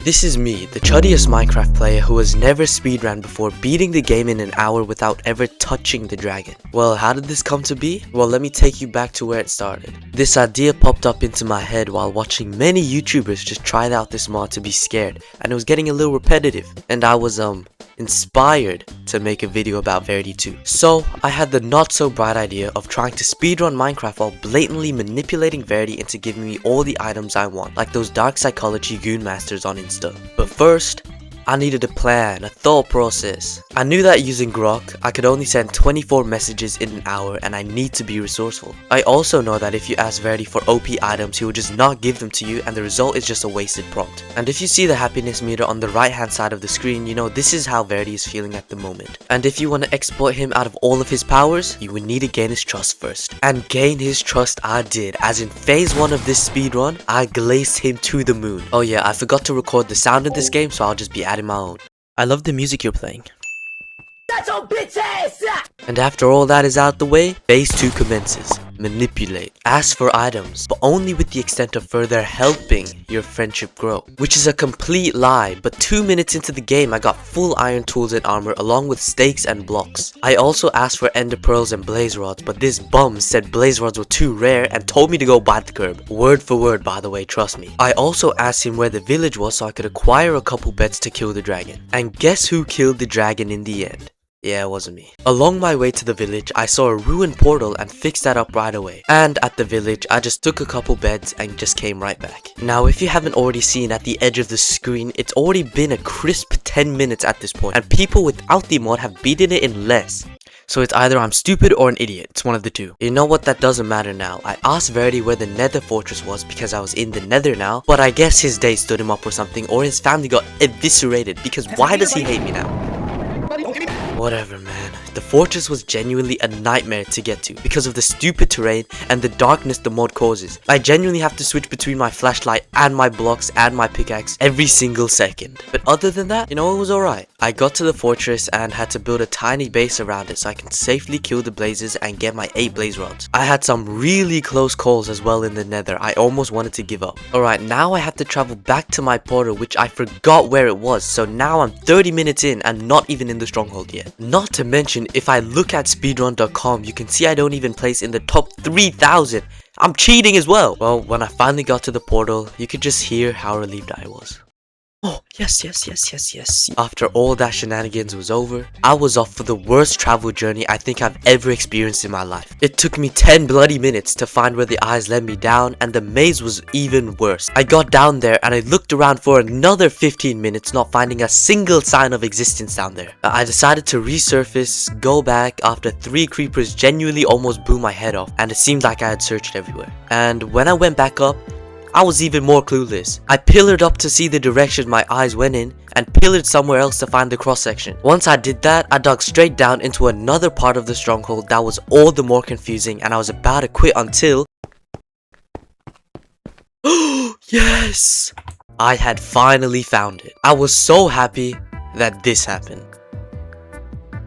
This is me, the chuddiest Minecraft player who has never speedrun before beating the game in an hour without ever touching the dragon. Well, how did this come to be? Well, let me take you back to where it started. This idea popped up into my head while watching many YouTubers just try out this mod to be scared, and it was getting a little repetitive, and I was inspired to make a video about Verity too. So I had the not so bright idea of trying to speedrun Minecraft while blatantly manipulating Verity into giving me all the items I want, like those dark psychology goon masters on Insta. But first, I needed a plan, a thought process. I knew that using Groq, I could only send 24 messages in an hour and I need to be resourceful. I also know that if you ask Verity for OP items, he will just not give them to you and the result is just a wasted prompt. And if you see the happiness meter on the right hand side of the screen, you know this is how Verity is feeling at the moment. And if you want to exploit him out of all of his powers, you would need to gain his trust first. And gain his trust I did, as in phase 1 of this speedrun, I glazed him to the moon. Oh yeah, I forgot to record the sound of this game, so I'll just be adding my own. I love the music you're playing. That's all bitches! And after all that is out the way, phase 2 commences. Manipulate. Ask for items, but only with the extent of further helping your friendship grow. Which is a complete lie, but 2 minutes into the game I got full iron tools and armor along with stakes and blocks. I also asked for ender pearls and blaze rods, but this bum said blaze rods were too rare and told me to go by the curb. Word for word, by the way, trust me. I also asked him where the village was so I could acquire a couple beds to kill the dragon. And guess who killed the dragon in the end? Yeah, it wasn't me. Along my way to the village, I saw a ruined portal and fixed that up right away. And at the village, I just took a couple beds and just came right back. Now, if you haven't already seen at the edge of the screen, it's already been a crisp 10 minutes at this point, and people without the mod have beaten it in less. So it's either I'm stupid or an idiot. It's one of the two. You know what? That doesn't matter now. I asked Verity where the nether fortress was because I was in the nether now, but I guess his day stood him up or something, or his family got eviscerated, because why does he hate me now? Whatever, man. The fortress was genuinely a nightmare to get to because of the stupid terrain and the darkness the mod causes. I genuinely have to switch between my flashlight and my blocks and my pickaxe every single second. But other than that, you know, it was alright. I got to the fortress and had to build a tiny base around it so I can safely kill the blazes and get my 8 blaze rods. I had some really close calls as well in the nether. I almost wanted to give up. Alright, now I have to travel back to my portal, which I forgot where it was. So now I'm 30 minutes in and not even in the stronghold yet. Not to mention, if I look at speedrun.com, you can see I don't even place in the top 3,000. I'm cheating as well. Well, when I finally got to the portal, you could just hear how relieved I was. Oh, yes. After all that shenanigans was over, I was off for the worst travel journey I think I've ever experienced in my life. It took me 10 bloody minutes to find where the eyes led me down, and the maze was even worse. I got down there and I looked around for another 15 minutes, not finding a single sign of existence down there. I decided to resurface, go back after 3 creepers genuinely almost blew my head off, and it seemed like I had searched everywhere. And when I went back up, I was even more clueless. I pillared up to see the direction my eyes went in and pillared somewhere else to find the cross section. Once I did that, I dug straight down into another part of the stronghold that was all the more confusing, and I was about to quit until... Yes! I had finally found it. I was so happy that this happened.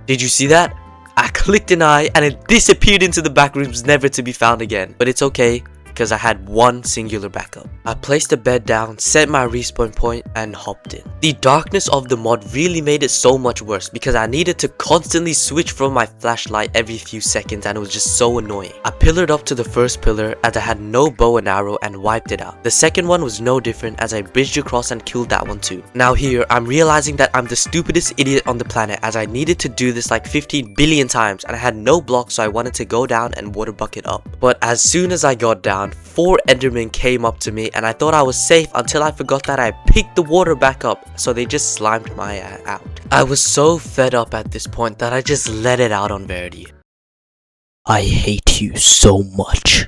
Did you see that? I clicked an eye and it disappeared into the back rooms, never to be found again. But it's okay, because I had one singular backup. I placed the bed down, set my respawn point, and hopped in. The darkness of the mod really made it so much worse because I needed to constantly switch from my flashlight every few seconds, and it was just so annoying. I pillared up to the first pillar as I had no bow and arrow and wiped it out. The second one was no different as I bridged across and killed that one too. Now here, I'm realizing that I'm the stupidest idiot on the planet, as I needed to do this like 15 billion times and I had no blocks, so I wanted to go down and water bucket up. But as soon as I got down, 4 endermen came up to me and I thought I was safe until I forgot that I picked the water back up, so they just slimed my ass out. I was so fed up at this point that I just let it out on Verity. I hate you so much.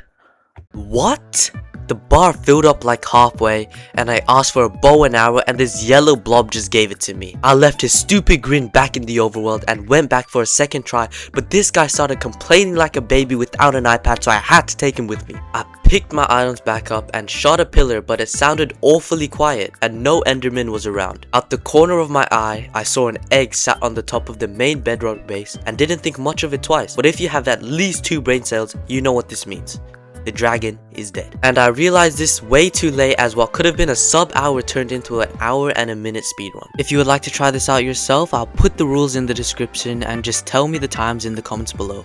What? The bar filled up like halfway and I asked for a bow and arrow and this yellow blob just gave it to me. I left his stupid grin back in the overworld and went back for a second try, but this guy started complaining like a baby without an iPad, so I had to take him with me. I picked my items back up and shot a pillar, but it sounded awfully quiet and no enderman was around. Out the corner of my eye, I saw an egg sat on the top of the main bedrock base and didn't think much of it twice, but if you have at least 2 brain cells, you know what this means. the dragon is dead. And I realized this way too late, as what could have been a sub-hour turned into an hour and a minute speedrun. If you would like to try this out yourself, I'll put the rules in the description and just tell me the times in the comments below.